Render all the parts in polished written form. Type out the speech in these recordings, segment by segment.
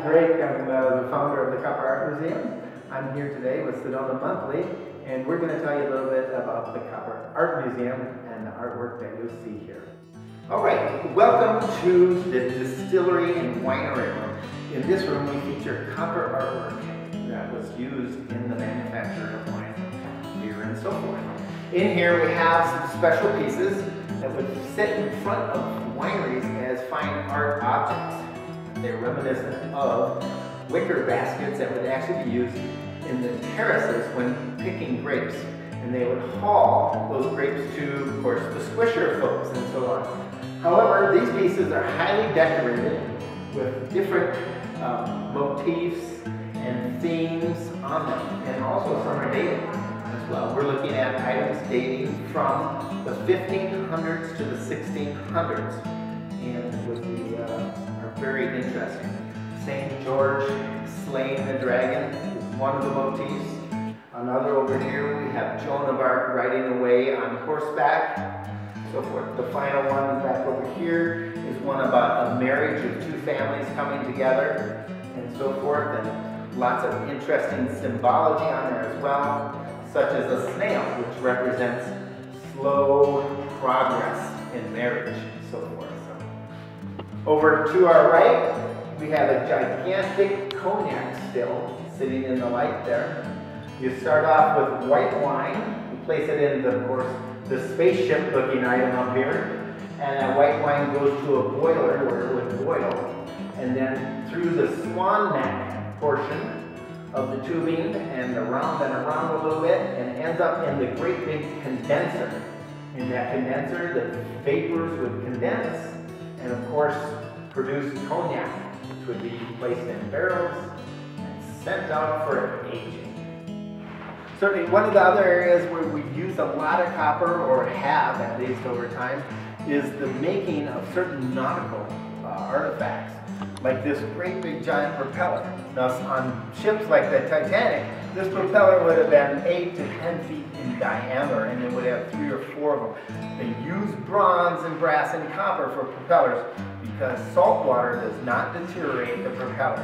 Great, I'm the founder of the Copper Art Museum. I'm here today with Sedona Monthly, and we're going to tell you a little bit about the Copper Art Museum and the artwork that you'll see here. Alright, welcome to the distillery and winery room. In this room we feature copper artwork that was used in the manufacture of wine, beer, and so forth. In here we have some special pieces that would sit in front of wineries as fine art objects. They're reminiscent of wicker baskets that would actually be used in the terraces when picking grapes. And they would haul those grapes to, of course, the squisher folks and so on. However, these pieces are highly decorated with different motifs and themes on them. And also some are dated as well. We're looking at items dating from the 1500s to the 1600s. And with are very interesting. St. George slaying the dragon is one of the motifs. Another over here, we have Joan of Arc riding away on horseback, so forth. The final one back over here is one about a marriage of two families coming together, and so forth. And lots of interesting symbology on there as well, such as a snail, which represents slow progress in marriage, and so forth. Over to our right, we have a gigantic cognac still sitting in the light there. You start off with white wine. You place it in, of course, the spaceship looking item up here. And that white wine goes to a boiler where it would boil. And then through the swan neck portion of the tubing and around a little bit, and ends up in the great big condenser. In that condenser, the vapors would condense and of course produce cognac, which would be placed in barrels and sent out for aging. Certainly one of the other areas where we use a lot of copper, or have at least over time, is the making of certain nautical artifacts, like this great big giant propeller. Now on ships like the Titanic, this propeller would have been 8 to 10 feet in diameter, and it would have 3 or 4 of them. They use bronze and brass and copper for propellers because salt water does not deteriorate the propeller.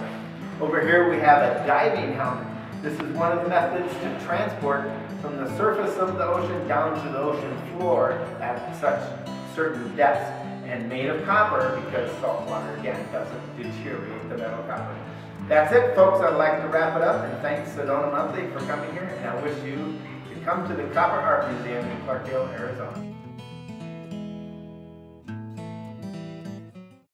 Over here we have a diving helmet. This is one of the methods to transport from the surface of the ocean down to the ocean floor at such certain depths, and made of copper because salt water, again, doesn't deteriorate the metal copper. That's it, folks. I'd like to wrap it up, and thanks Sedona Monthly for coming here, and I wish you to come to the Copper Art Museum in Clarkdale, Arizona.